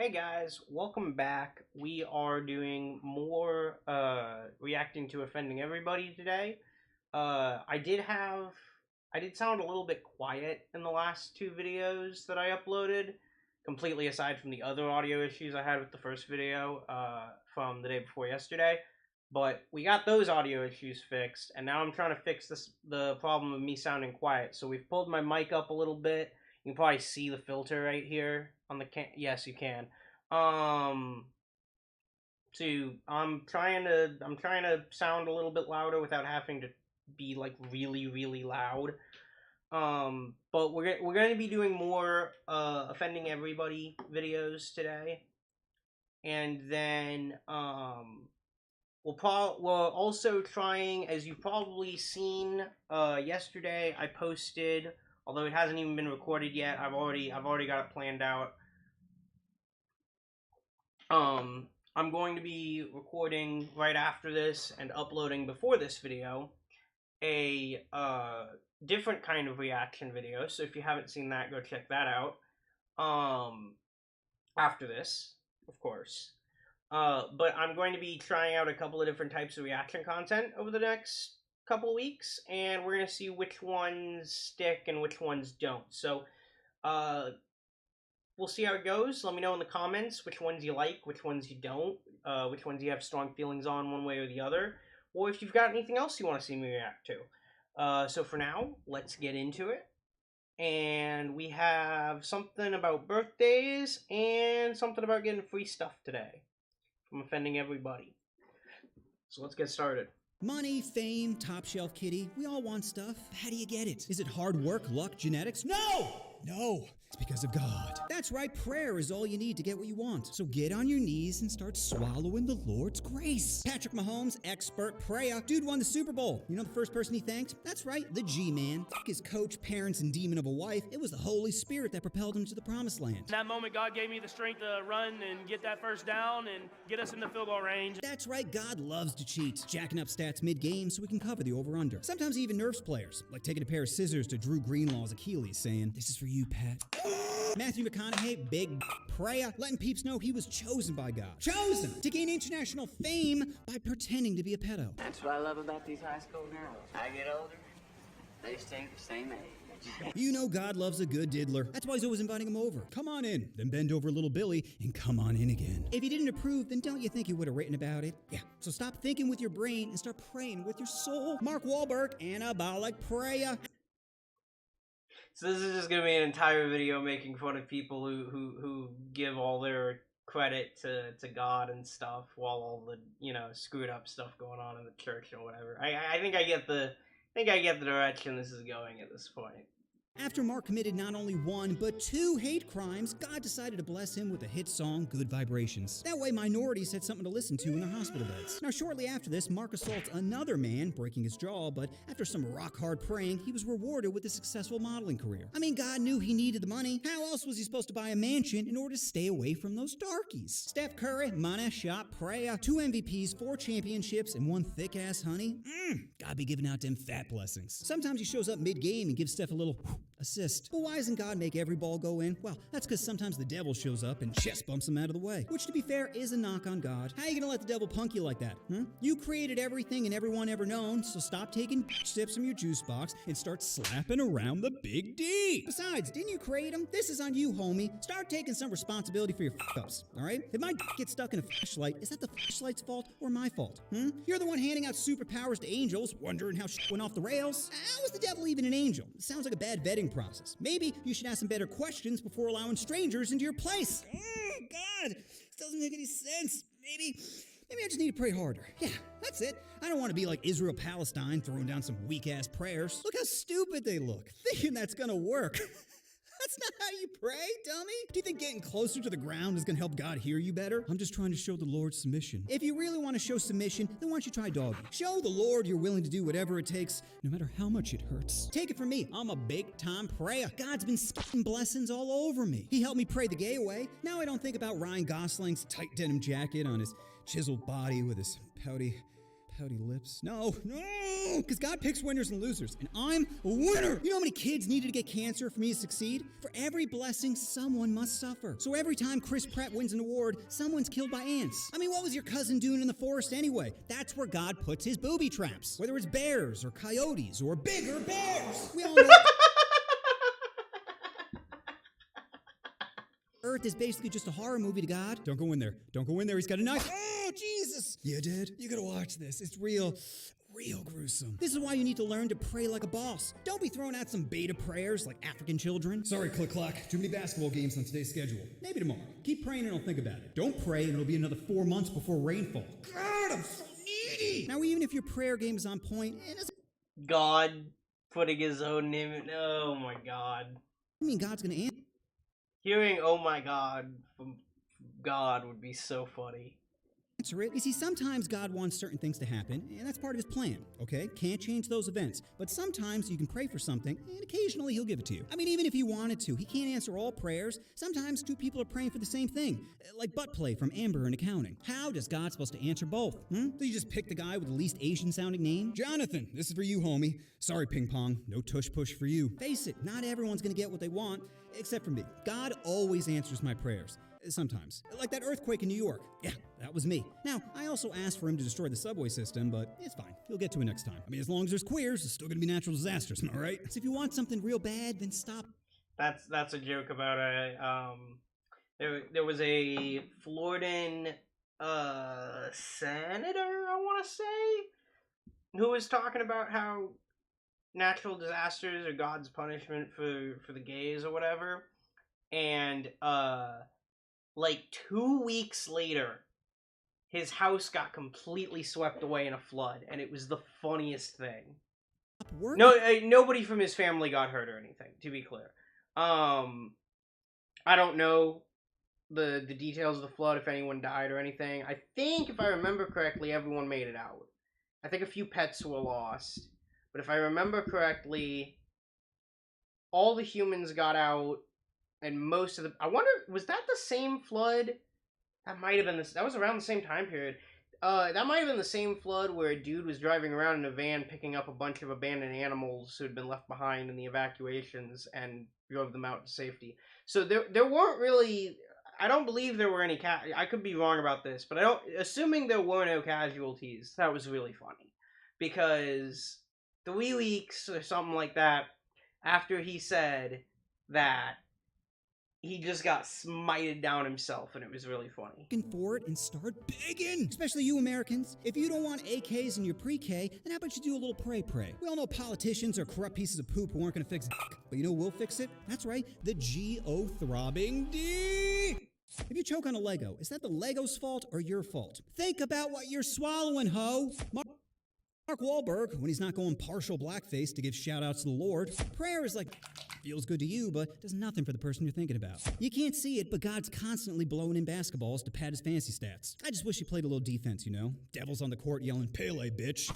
Hey guys, welcome back. We are doing more reacting to offending everybody today. I did sound a little bit quiet in the last two videos that I uploaded, completely aside from the other audio issues I had with the first video from the day before yesterday. But we got those audio issues fixed, and now I'm trying to fix the problem of me sounding quiet. So we've pulled my mic up a little bit. You can probably see the filter right here on the yes, you can. Um, I'm trying to sound a little bit louder without having to be like really loud. But we're going to be doing more offending everybody videos today, and then we're also trying, as you've probably seen yesterday. I posted, although it hasn't even been recorded yet. I've already got it planned out. I'm going to be recording right after this and uploading before this video a different kind of reaction video. So if you haven't seen that, go check that out. After this, of course. But I'm going to be trying out a couple of different types of reaction content over the next couple of weeks, and we're going to see which ones stick and which ones don't. So, we'll see how it goes. Let me know in the comments which ones you like, which ones you don't, which ones you have strong feelings on one way or the other, or if you've got anything else you want to see me react to. So for now, let's get into it. And we have something about birthdays and something about getting free stuff today from offending everybody. So let's get started. Money, fame, top shelf kitty, we all want stuff. How do you get it? Is it hard work, luck, genetics? No! It's because of God. That's right, prayer is all you need to get what you want. So get on your knees and start swallowing the Lord's grace. Patrick Mahomes, expert prayer. Dude won the Super Bowl. You know the first person he thanked? That's right, the G-Man. Fuck his coach, parents, and demon of a wife. It was the Holy Spirit that propelled him to the promised land. In that moment, God gave me the strength to run and get that first down and get us in the field goal range. That's right, God loves to cheat, jacking up stats mid-game so we can cover the over-under. Sometimes he even nerfs players, like taking a pair of scissors to Drew Greenlaw's Achilles, saying, "This is for you, Pat." Matthew McConaughey, big prayer, letting peeps know he was chosen by God. Chosen to gain international fame by pretending to be a pedo. That's what I love about these high school girls. I get older, they stay the same age. You know God loves a good diddler. That's why he's always inviting him over. Come on in, then bend over little Billy and come on in again. If you didn't approve, then don't you think you would have written about it? Yeah, so stop thinking with your brain and start praying with your soul. Mark Wahlberg, anabolic prayer. So this is just gonna be an entire video making fun of people who give all their credit to God and stuff, while all the screwed up stuff going on in the church or whatever. I think I get the direction this is going at this point. After Mark committed not only one, but two hate crimes, God decided to bless him with the hit song, Good Vibrations. That way minorities had something to listen to in their hospital beds. Now, shortly after this, Mark assaults another man, breaking his jaw, but after some rock-hard praying, he was rewarded with a successful modeling career. I mean, God knew he needed the money. How else was he supposed to buy a mansion in order to stay away from those darkies? Steph Curry, mana, shot, prayer, 2 MVPs, 4 championships, and 1 thick-ass honey. God be giving out them fat blessings. Sometimes he shows up mid-game and gives Steph a little assist. But why doesn't God make every ball go in? Well, that's because sometimes the devil shows up and chest bumps him out of the way. Which, to be fair, is a knock on God. How are you gonna let the devil punk you like that? You created everything and everyone ever known, so stop taking sips from your juice box and start slapping around the big D. Besides, didn't you create him? This is on you, homie. Start taking some responsibility for your f***ups, alright? If my gets stuck in a flashlight, is that the flashlight's fault or my fault? You're the one handing out superpowers to angels, wondering how shit went off the rails. How is the devil even an angel? It sounds like a bad vetting process. Maybe you should ask some better questions before allowing strangers into your place. God, this doesn't make any sense. Maybe I just need to pray harder. Yeah, that's it. I don't want to be like Israel-Palestine, throwing down some weak-ass prayers. Look how stupid they look, thinking that's gonna work. That's not how you pray, dummy. Do you think getting closer to the ground is gonna help God hear you better? I'm just trying to show the Lord submission. If you really want to show submission, then why don't you try doggy? Show the Lord you're willing to do whatever it takes, no matter how much it hurts. Take it from me, I'm a big-time prayer. God's been skipping blessings all over me. He helped me pray the gay away. Now I don't think about Ryan Gosling's tight denim jacket on his chiseled body with his pouty Pouty lips. No, because God picks winners and losers, and I'm a winner. You know how many kids needed to get cancer for me to succeed? For every blessing, someone must suffer. So every time Chris Pratt wins an award, someone's killed by ants. I mean, what was your cousin doing in the forest anyway? That's where God puts his booby traps. Whether it's bears or coyotes or bigger bears. We all know Earth is basically just a horror movie to God. Don't go in there. Don't go in there. He's got a knife. Oh, Jesus. Yeah, Dad, you gotta watch this. It's real gruesome. This is why you need to learn to pray like a boss. Don't be throwing out some beta prayers like African children. Sorry, Click Clack. Too many basketball games on today's schedule. Maybe tomorrow. Keep praying and I'll think about it. Don't pray and it'll be another 4 months before rainfall. God, I'm so needy. Now, even if your prayer game is on point, it doesn't God putting his own name in. Oh my God. mean God's gonna answer. Hearing "oh my God" from God would be so funny. It. You see, sometimes God wants certain things to happen, and that's part of his plan, okay? Can't change those events. But sometimes you can pray for something, and occasionally he'll give it to you. I mean, even if he wanted to, he can't answer all prayers. Sometimes two people are praying for the same thing, like butt play from Amber in accounting. How does God supposed to answer both? So you just pick the guy with the least Asian-sounding name? Jonathan, this is for you, homie. Sorry, ping pong. No tush push for you. Face it, not everyone's gonna get what they want, except for me. God always answers my prayers. Sometimes. Like that earthquake in New York. Yeah, that was me. Now, I also asked for him to destroy the subway system, but it's fine. He'll get to it next time. I mean, as long as there's queers, there's still gonna be natural disasters, am I right? So if you want something real bad, then stop. That's a joke about there was a Floridan senator, I want to say, who was talking about how natural disasters are God's punishment for the gays or whatever, and like 2 weeks later, his house got completely swept away in a flood, and it was the funniest thing. No, nobody from his family got hurt or anything, to be clear. I don't know the details of the flood, if anyone died or anything. I think, if I remember correctly, everyone made it out. I think a few pets were lost. But if I remember correctly, all the humans got out, and most of the... I wonder, was that the same flood? That might have been this. That was around the same time period. That might have been the same flood where a dude was driving around in a van picking up a bunch of abandoned animals who had been left behind in the evacuations and drove them out to safety. So there weren't really... I don't believe there were any... I could be wrong about this, but assuming there were no casualties, that was really funny. Because 3 weeks or something like that after he said that, he just got smited down himself, and it was really funny. For it and start begging, especially you Americans. If you don't want AKs in your pre-K, then how about you do a little pray-pray? We all know politicians are corrupt pieces of poop who aren't gonna fix it. But you know who will fix it? That's right, the G-O-throbbing D! If you choke on a Lego, is that the Lego's fault or your fault? Think about what you're swallowing, ho! Mark Wahlberg, when he's not going partial blackface to give shout-outs to the Lord. Prayer is like... feels good to you, but does nothing for the person you're thinking about. You can't see it, but God's constantly blowing in basketballs to pad his fantasy stats. I just wish he played a little defense, you know? Devils on the court yelling, Pele, bitch.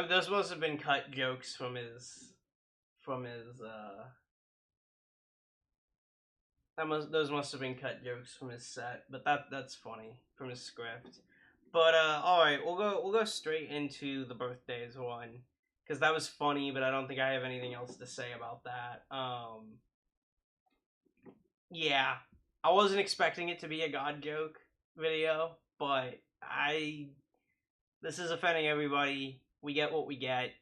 Those must have been cut jokes from his those must have been cut jokes from his set, but that's funny from his script. But all right, we'll go straight into the birthdays one, because that was funny, but I don't think I have anything else to say about that. Yeah, I wasn't expecting it to be a God joke video, but this is offending everybody. We get what we get.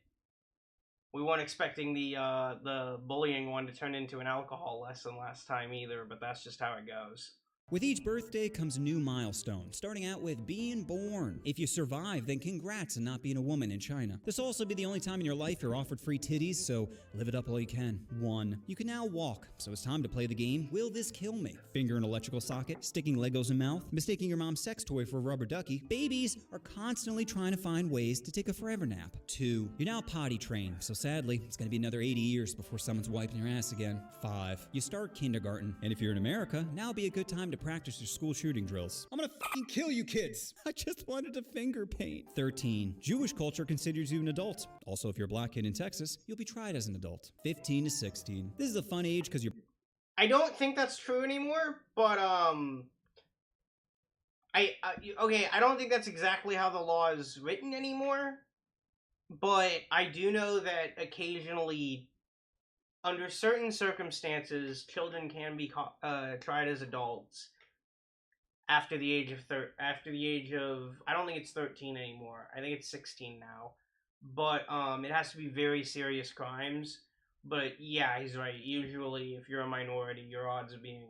We weren't expecting the bullying one to turn into an alcohol lesson last time either, but that's just how it goes. With each birthday comes a new milestone, starting out with being born. If you survive, then congrats on not being a woman in China. This will also be the only time in your life you're offered free titties, so live it up all you can. 1. You can now walk, so it's time to play the game, Will This Kill Me? Finger in electrical socket, sticking Legos in mouth, mistaking your mom's sex toy for a rubber ducky. Babies are constantly trying to find ways to take a forever nap. 2. You're now potty trained, so sadly, it's gonna be another 80 years before someone's wiping your ass again. 5. You start kindergarten, and if you're in America, now would be a good time to practice your school shooting drills. I'm gonna fucking kill you kids. I just wanted to finger paint. 13. Jewish culture considers you an adult. Also, if you're a black kid in Texas, you'll be tried as an adult. 15 to 16. This is a fun age because you're... I don't think that's true anymore, but I Okay, I don't think that's exactly how the law is written anymore, but I do know that occasionally, under certain circumstances, children can be tried as adults after the age of I don't think it's 13 anymore. I think it's 16 now. But it has to be very serious crimes. But yeah, he's right. Usually if you're a minority, your odds of being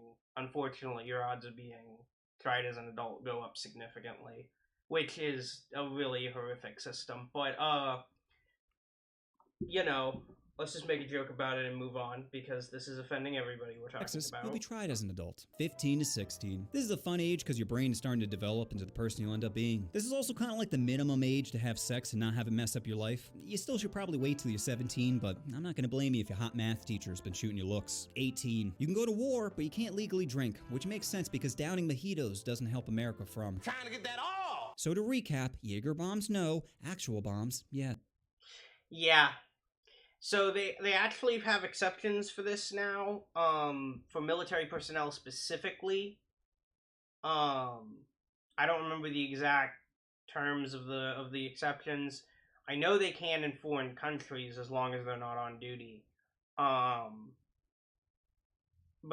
tried as an adult go up significantly, which is a really horrific system. But you know, let's just make a joke about it and move on, because this is offending everybody we're talking Texas, about. you'll be tried as an adult. 15 to 16. This is a fun age because your brain is starting to develop into the person you'll end up being. This is also kind of like the minimum age to have sex and not have it mess up your life. You still should probably wait till you're 17, but I'm not going to blame you if your hot math teacher's been shooting your looks. 18. You can go to war, but you can't legally drink, which makes sense because downing mojitos doesn't help America from. Trying to get that all. So to recap, Jaeger bombs no, actual bombs, yeah. Yeah. So they actually have exceptions for this now, for military personnel specifically. I don't remember the exact terms of the exceptions. I know they can in foreign countries as long as they're not on duty. But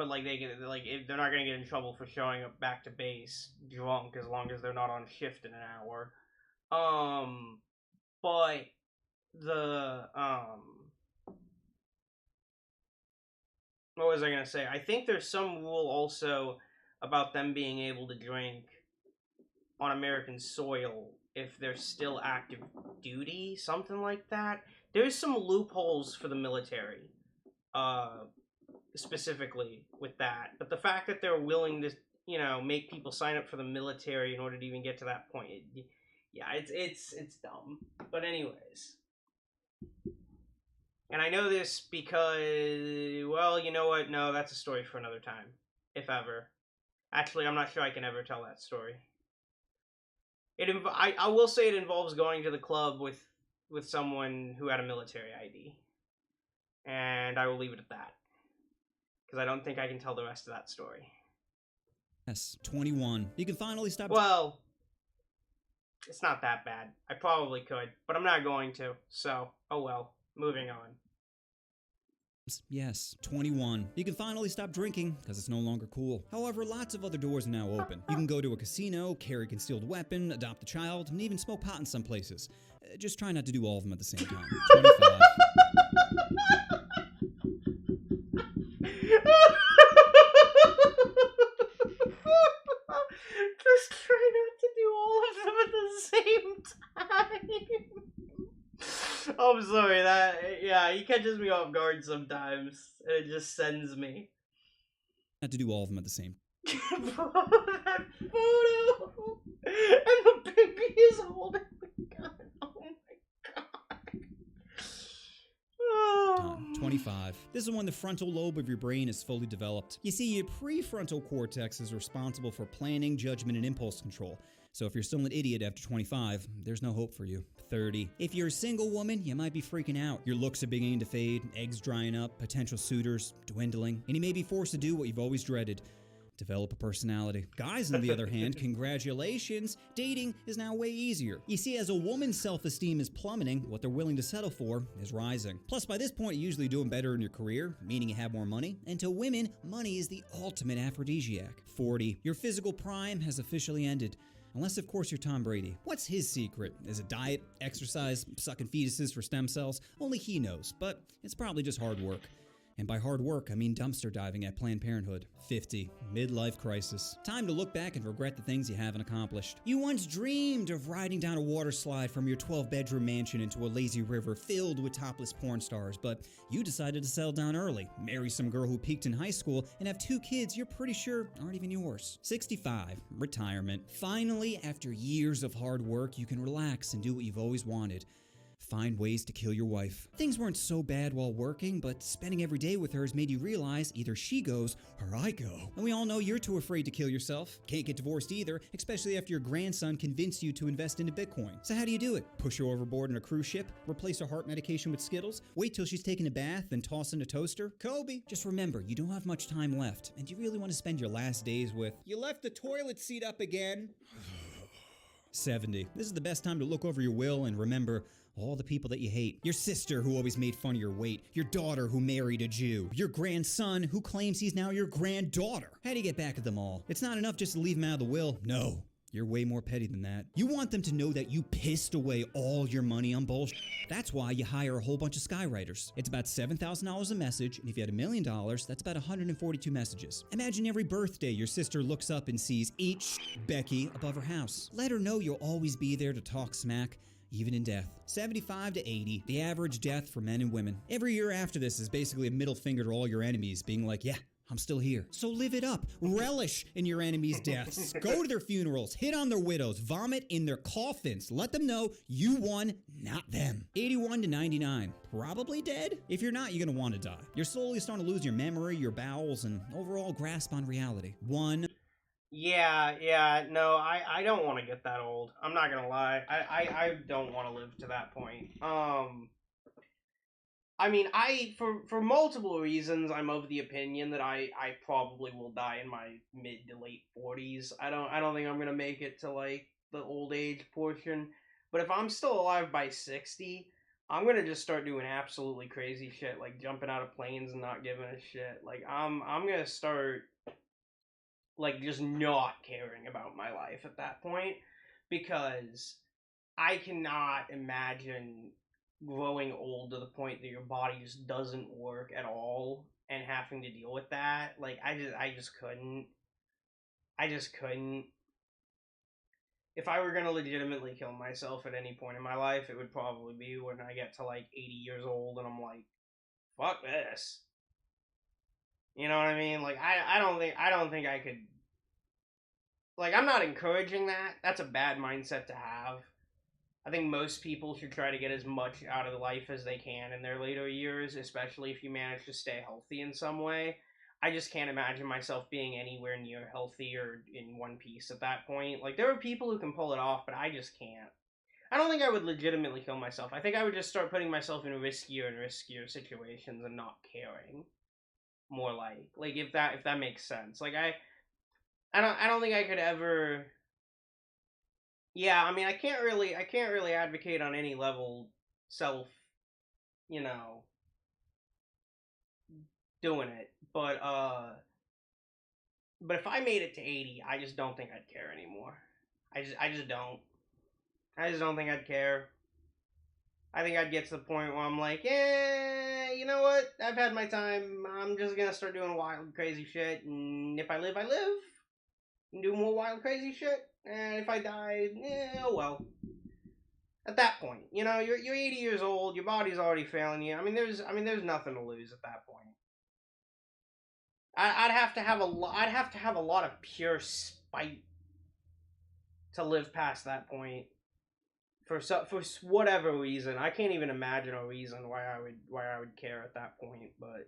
like they're not gonna get in trouble for showing up back to base drunk as long as they're not on shift in an hour. But the what was I gonna say? I think there's some rule also about them being able to drink on American soil if they're still active duty, something like that. There's some loopholes for the military, specifically with that. But the fact that they're willing to, make people sign up for the military in order to even get to that point, it's dumb. But anyways. And I know this because, well, you know what? No, that's a story for another time, if ever. Actually, I'm not sure I can ever tell that story. I will say it involves going to the club with someone who had a military ID. And I will leave it at that. Because I don't think I can tell the rest of that story. Yes, 21. You can finally stop... Well, it's not that bad. I probably could, but I'm not going to. So, oh well. Moving on. Yes, 21. You can finally stop drinking because it's no longer cool. However, lots of other doors are now open. You can go to a casino, carry a concealed weapon, adopt a child, and even smoke pot in some places. Just try not to do all of them at the same time. 25. Just try not to do all of them at the same time. I'm sorry, he catches me off guard sometimes, and it just sends me. Not to do all of them at the same time. That photo! And the baby is holding the gun. Oh my god. 25. This is when the frontal lobe of your brain is fully developed. You see, your prefrontal cortex is responsible for planning, judgment, and impulse control. So if you're still an idiot after 25, there's no hope for you. 30. If you're a single woman, you might be freaking out. Your looks are beginning to fade, eggs drying up, potential suitors dwindling, and you may be forced to do what you've always dreaded. Develop a personality. Guys, on the other hand, congratulations. Dating is now way easier. You see, as a woman's self-esteem is plummeting, what they're willing to settle for is rising. Plus, by this point, you're usually doing better in your career, meaning you have more money. And to women, money is the ultimate aphrodisiac. 40. Your physical prime has officially ended. Unless, of course, you're Tom Brady. What's his secret? Is it diet, exercise, sucking fetuses for stem cells? Only he knows, but it's probably just hard work. And by hard work, I mean dumpster diving at Planned Parenthood. 50. Midlife crisis. Time to look back and regret the things you haven't accomplished. You once dreamed of riding down a water slide from your 12-bedroom mansion into a lazy river filled with topless porn stars, but you decided to settle down early, marry some girl who peaked in high school, and have 2 kids you're pretty sure aren't even yours. 65. Retirement. Finally, after years of hard work, you can relax and do what you've always wanted. Find ways to kill your wife. Things weren't so bad while working, but spending every day with her has made you realize either she goes or I go. And we all know you're too afraid to kill yourself. Can't get divorced either, especially after your grandson convinced you to invest into Bitcoin. So how do you do it? Push her overboard on a cruise ship? Replace her heart medication with Skittles? Wait till she's taken a bath, then toss in a toaster? Kobe! Just remember, you don't have much time left, and you really want to spend your last days with, you left the toilet seat up again. 70. This is the best time to look over your will and remember all the people that you hate. Your sister who always made fun of your weight. Your daughter who married a Jew. Your grandson who claims he's now your granddaughter. How do you get back at them all? It's not enough just to leave them out of the will. No. You're way more petty than that. You want them to know that you pissed away all your money on bullshit. That's why you hire a whole bunch of skywriters. It's about $7,000 a message, and if you had $1 million, that's about 142 messages. Imagine every birthday your sister looks up and sees each Becky above her house. Let her know you'll always be there to talk smack, even in death. 75 to 80, the average death for men and women. Every year after this is basically a middle finger to all your enemies, being like, yeah, I'm still here. So live it up. Relish in your enemies' deaths. Go to their funerals. Hit on their widows. Vomit in their coffins. Let them know you won, not them. 81 to 99. Probably dead? If you're not, you're going to want to die. You're slowly starting to lose your memory, your bowels, and overall grasp on reality. Yeah, no, I don't want to get that old. I'm not gonna lie. I don't want to live to that point. I mean, for multiple reasons, I'm of the opinion that I probably will die in my mid to late 40s. I don't think I'm gonna make it to like the old age portion. But if I'm still alive by 60, I'm gonna just start doing absolutely crazy shit, like jumping out of planes and not giving a shit. Like I'm gonna start like just not caring about my life at that point, because I cannot imagine growing old to the point that your body just doesn't work at all and having to deal with that. Like I just couldn't. If I were gonna legitimately kill myself at any point in my life, it would probably be when I get to like 80 years old and I'm like, fuck this. You know what I mean? Like I don't think I could. Like, I'm not encouraging that. That's a bad mindset to have. I think most people should try to get as much out of life as they can in their later years, especially if you manage to stay healthy in some way. I just can't imagine myself being anywhere near healthy or in one piece at that point. Like, there are people who can pull it off, but I just can't. I don't think I would legitimately kill myself. I think I would just start putting myself in riskier and riskier situations and not caring. More like if that makes sense. Like I don't think I could ever. Yeah, I mean, I can't really advocate on any level self, doing it. But if I made it to 80, I just don't think I'd care anymore. I just don't. I just don't think I'd care. I think I'd get to the point where I'm like, yeah, you know what? I've had my time. I'm just gonna start doing wild, crazy shit, and if I live, I live. And do more wild, crazy shit. And if I die, oh well. At that point, you're 80 years old. Your body's already failing you. I mean, there's nothing to lose at that point. I'd have to have a lot of pure spite to live past that point. For whatever reason, I can't even imagine a reason why I would care at that point. But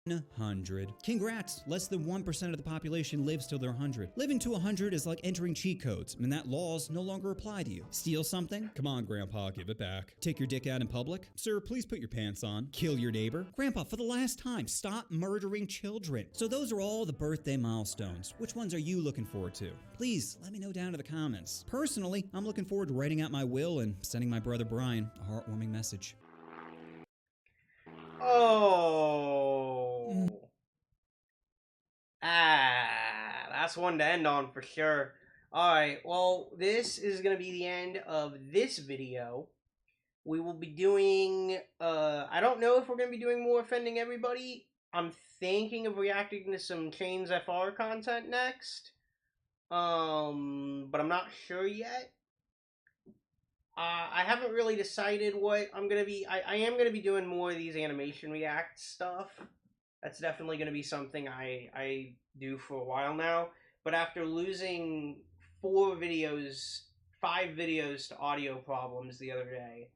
100. Congrats! Less than 1% of the population lives till they're 100. Living to 100 is like entering cheat codes, and that laws no longer apply to you. Steal something? Come on, Grandpa, give it back. Take your dick out in public? Sir, please put your pants on. Kill your neighbor? Grandpa, for the last time, stop murdering children. So those are all the birthday milestones. Which ones are you looking forward to? Please, let me know down in the comments. Personally, I'm looking forward to writing out my will and sending my brother Brian a heartwarming message. Oh. That's one to end on for sure. Alright, well, this is going to be the end of this video. We will be doing, I don't know if we're going to be doing more Offending Everybody. I'm thinking of reacting to some Chains FR content next. But I'm not sure yet. I haven't really decided what I'm going to be. I am going to be doing more of these animation react stuff. That's definitely going to be something I do for a while now. But after losing 5 videos to audio problems the other day,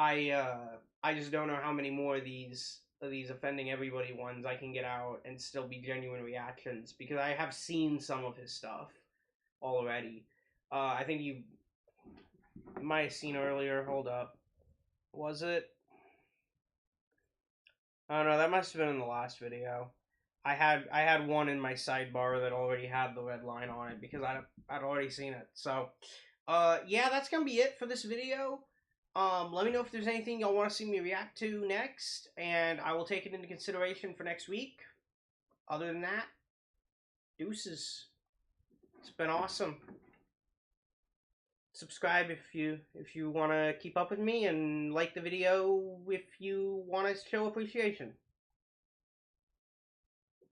I just don't know how many more of these offending everybody ones I can get out and still be genuine reactions, because I have seen some of his stuff already. I think you might have seen earlier. Hold up, was it? Oh no, that must have been in the last video. I had one in my sidebar that already had the red line on it because I'd already seen it. So, yeah, that's gonna be it for this video. Let me know if there's anything y'all want to see me react to next, and I will take it into consideration for next week. Other than that, deuces. It's been awesome. Subscribe if you want to keep up with me, and like the video if you want to show appreciation.